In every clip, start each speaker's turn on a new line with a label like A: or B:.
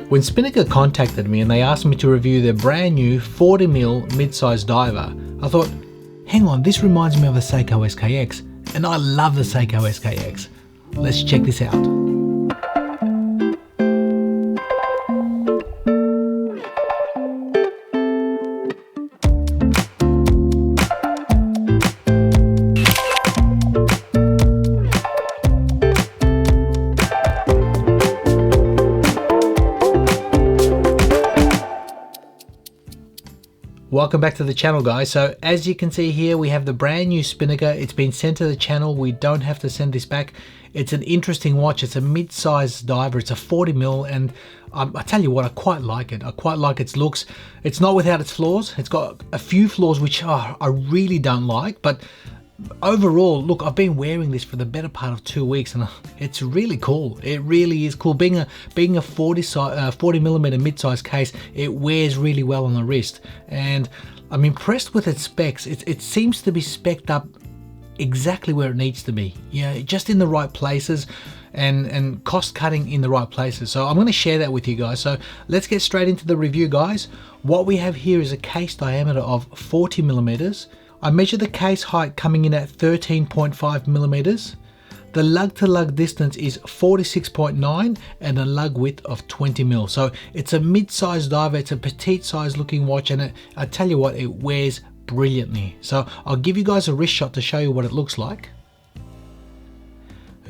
A: When Spinnaker contacted me and they asked me to review their brand new 40mm mid-size diver, I thought, hang on, this reminds me of the Seiko SKX, and I love the Seiko SKX. Let's check this out. Welcome back to the channel, guys. So as you can see here, we have the brand new Spinnaker. It's been sent to the channel. We don't have to send this back. It's an interesting watch. It's a mid-sized diver. It's a 40mm, and I tell you what, I quite like it. I quite like its looks. It's not without its flaws. It's got a few flaws which I really don't like, but overall, look, I've been wearing this for the better part of 2 weeks, and it's really cool. It really is cool. Being a 40mm mid-size case, it wears really well on the wrist, and I'm impressed with its specs. It seems to be specced up exactly where it needs to be. Yeah, just in the right places, and cost cutting in the right places. So I'm going to share that with you guys. So let's get straight into the review, guys. What we have here is a case diameter of 40mm. I measured the case height coming in at 13.5mm. The lug to lug distance is 46.9 and a lug width of 20mm. So it's a mid-sized diver, it's a petite size looking watch, and I tell you what, it wears brilliantly. So I'll give you guys a wrist shot to show you what it looks like.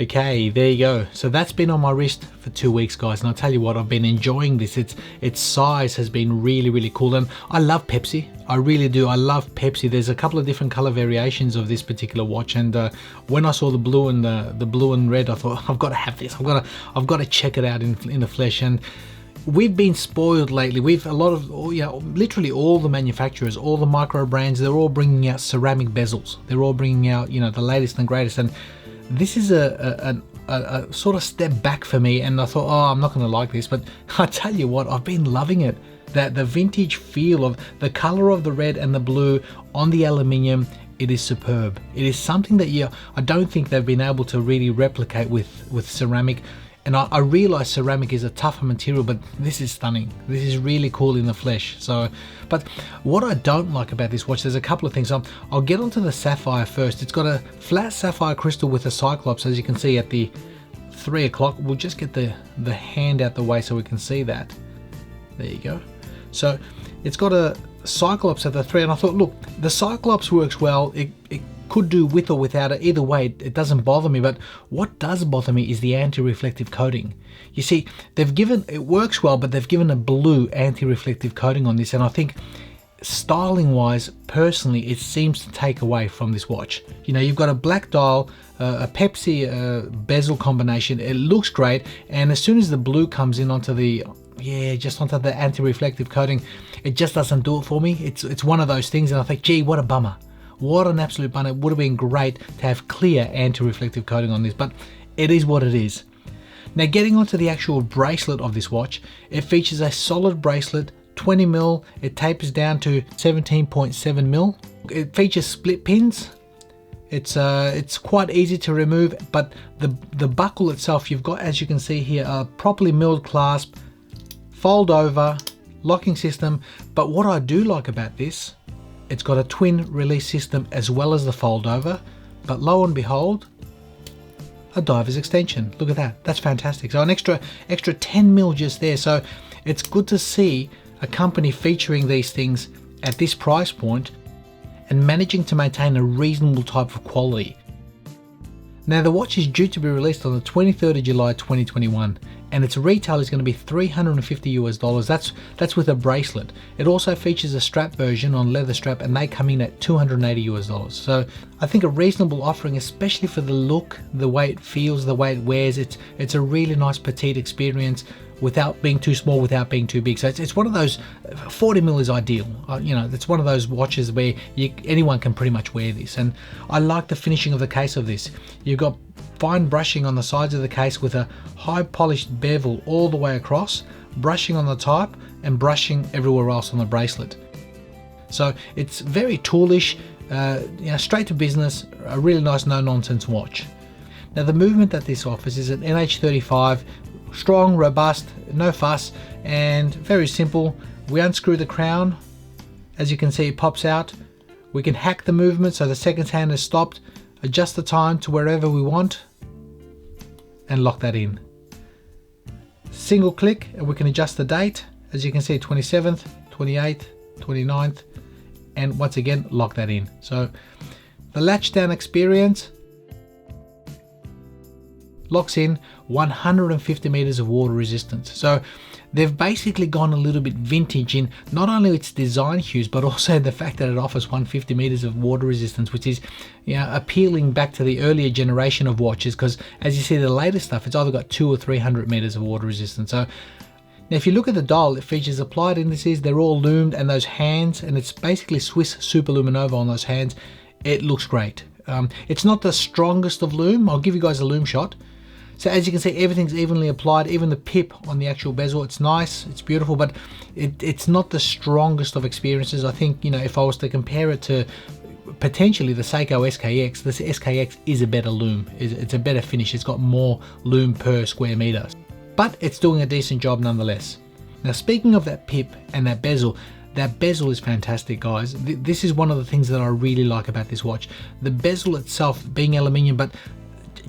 A: Okay, there you go. So that's been on my wrist for 2 weeks, guys, and I'll tell you what, I've been enjoying this. Its size has been really cool, and I love Pepsi. I really do. I love Pepsi. There's a couple of different color variations of this particular watch, and when I saw the blue and the blue and red, I thought, I've got to have this. I've got to check it out in the flesh. And we've been spoiled lately. We've literally all the manufacturers, all the micro brands, they're all bringing out ceramic bezels. They're all bringing out, the latest and greatest, and this is a sort of step back for me, and I thought, oh, I'm not going to like this, but I tell you what, I've been loving it. That the vintage feel of the color of the red and the blue on the aluminium, it is superb. It is something that I don't think they've been able to really replicate with ceramic. And I realize ceramic is a tougher material, but this is stunning. This is really cool in the flesh. So, but what I don't like about this watch, there's a couple of things. I'll get onto the sapphire first. It's got a flat sapphire crystal with a cyclops, as you can see at the 3 o'clock. We'll just get the hand out the way so we can see that. There you go. So it's got a cyclops at the 3, and I thought, look, the cyclops works well. It could do with or without it. Either way, it doesn't bother me, but what does bother me is the anti-reflective coating. You see, it works well, but they've given a blue anti-reflective coating on this, and I think styling wise, personally, it seems to take away from this watch. You've got a black dial, a Pepsi bezel combination. It looks great, and as soon as the blue comes in onto the anti-reflective coating, it just doesn't do it for me. It's one of those things, and I think, gee, what a bummer. What an absolute bummer. It would have been great to have clear anti-reflective coating on this, but it is what it is. Now, getting onto the actual bracelet of this watch, it features a solid bracelet, 20mm. It tapers down to 17.7mm. It features split pins. It's quite easy to remove, but the buckle itself, you've got, as you can see here, a properly milled clasp, fold over, locking system. But what I do like about this, it's got a twin release system as well as the fold over, but lo and behold, a diver's extension. Look at that, that's fantastic. So an extra 10mm just there. So it's good to see a company featuring these things at this price point and managing to maintain a reasonable type of quality. Now, the watch is due to be released on the 23rd of July 2021, and its retail is going to be $350. That's with a bracelet. It also features a strap version on leather strap, and they come in at $280. So I think a reasonable offering, especially for the look, the way it feels, the way it wears. It's a really nice petite experience without being too small, without being too big. So it's one of those, 40mm is ideal. It's one of those watches where anyone can pretty much wear this. And I like the finishing of the case of this. You've got fine brushing on the sides of the case with a high polished bevel all the way across, brushing on the top and brushing everywhere else on the bracelet. So it's very toolish, straight to business, a really nice no-nonsense watch. Now, the movement that this offers is an NH35 strong, robust, no fuss, and very simple. We unscrew the crown. As you can see, it pops out. We can hack the movement so the seconds hand is stopped, adjust the time to wherever we want, and lock that in. Single click and we can adjust the date. As you can see, 27th, 28th, 29th, and once again, lock that in. So the latch down experience locks in 150 meters of water resistance. So they've basically gone a little bit vintage in not only its design hues, but also the fact that it offers 150 meters of water resistance, which is, you know, appealing back to the earlier generation of watches, because as you see the latest stuff, it's either got 200 or 300 meters of water resistance. So now if you look at the dial, it features applied indices, they're all loomed, and those hands, and it's basically Swiss Super Luminova on those hands. It looks great. It's not the strongest of lume. I'll give you guys a lume shot. So as you can see, everything's evenly applied, even the pip on the actual bezel. It's nice, it's beautiful, but it's not the strongest of experiences. I think, you know, if I was to compare it to potentially the Seiko SKX, this SKX is a better lume. It's a better finish. It's got more lume per square meter, but it's doing a decent job nonetheless. Now, speaking of that pip and that bezel is fantastic, guys. This is one of the things that I really like about this watch. The bezel itself being aluminium, but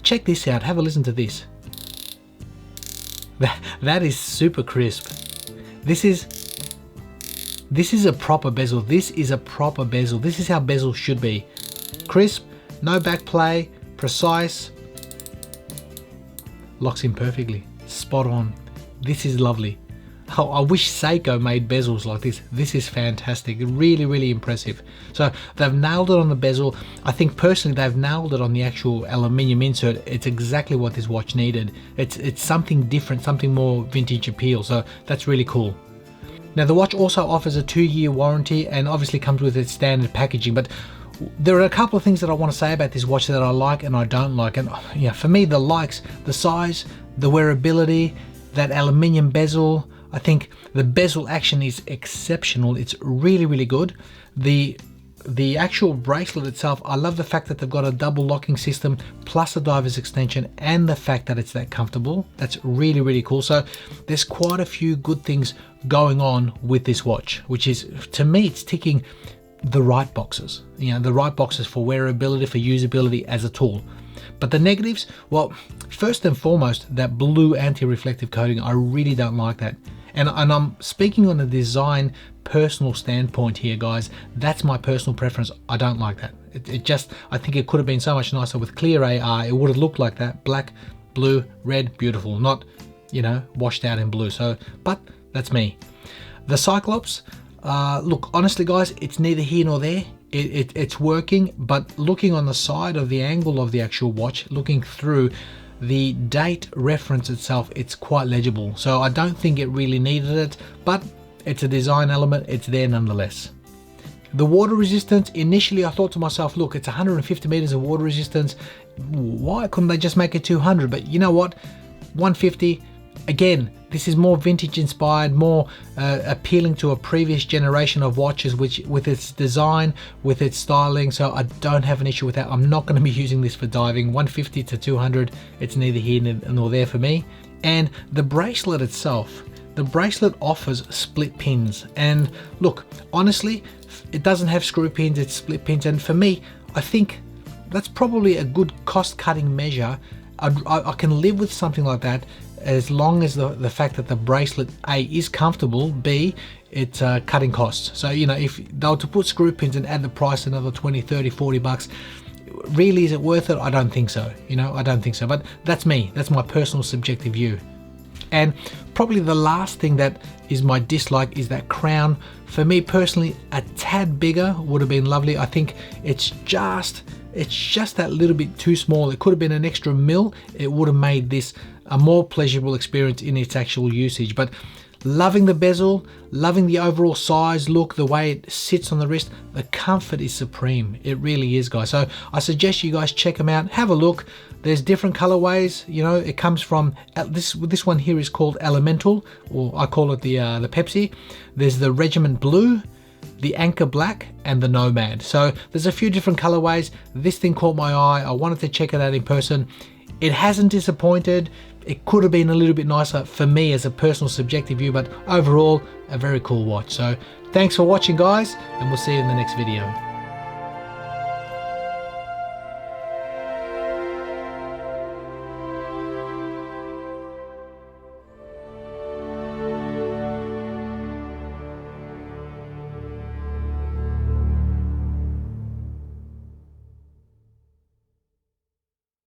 A: check this out, have a listen to this. That is super crisp. This is a proper bezel. This is a proper bezel. This is how bezel should be. Crisp, no back play, precise, locks in perfectly, spot on. This is lovely. Oh, I wish Seiko made bezels like this. This is fantastic, really, really impressive. So they've nailed it on the bezel. I think personally they've nailed it on the actual aluminium insert. It's exactly what this watch needed. It's something different, something more vintage appeal. So that's really cool. Now the watch also offers a 2-year warranty and obviously comes with its standard packaging, but there are a couple of things that I want to say about this watch that I like and I don't like. And yeah, for me, the likes, the size, the wearability, that aluminium bezel. I think the bezel action is exceptional. It's really, really good. The actual bracelet itself, I love the fact that they've got a double locking system plus a diver's extension, and the fact that it's that comfortable. That's really, really cool. So there's quite a few good things going on with this watch, which is, to me, it's ticking the right boxes. You know, the right boxes for wearability, for usability as a tool. But the negatives, well, first and foremost, that blue anti-reflective coating, I really don't like that. And I'm speaking on a design personal standpoint here, guys. That's my personal preference. I don't like that. It just, I think it could have been so much nicer with clear AR. It would have looked like that. Black, blue, red, beautiful. Not, you know, washed out in blue. So, but that's me. The Cyclops, look, honestly, guys, it's neither here nor there. It's working, but looking on the side of the angle of the actual watch, looking through, the date reference itself, it's quite legible. So I don't think it really needed it, but it's a design element, it's there nonetheless. The water resistance, initially I thought to myself, look, it's 150 meters of water resistance. Why couldn't they just make it 200? But you know what? 150, again, this is more vintage inspired, more appealing to a previous generation of watches, which with its design, with its styling. So I don't have an issue with that. I'm not going to be using this for diving. 150 to 200, it's neither here nor there for me. And the bracelet itself, the bracelet offers split pins. And look, honestly, it doesn't have screw pins, it's split pins. And for me, I think that's probably a good cost cutting measure. I can live with something like that, as long as the fact that the bracelet, A, is comfortable, B, it's cutting costs. So, you know, if they were to put screw pins and add the price another 20, 30, 40 bucks, really, is it worth it? I don't think so. You know, I don't think so. But that's me. That's my personal subjective view. And probably the last thing that is my dislike is that crown. For me personally, a tad bigger would have been lovely. I think it's just that little bit too small. It could have been an extra mil. It would have made this a more pleasurable experience in its actual usage. But loving the bezel, loving the overall size, look, the way it sits on the wrist, the comfort is supreme. It really is, guys. So I suggest you guys check them out, have a look. There's different colorways. You know, it comes from this one here is called Elemental, or I call it the Pepsi. There's the Regiment Blue, the Anchor Black, and the Nomad. So there's a few different colorways. This thing caught my eye. I wanted to check it out in person. It hasn't disappointed. It could have been a little bit nicer for me as a personal subjective view, but overall, a very cool watch. So thanks for watching, guys, and we'll see you in the next video.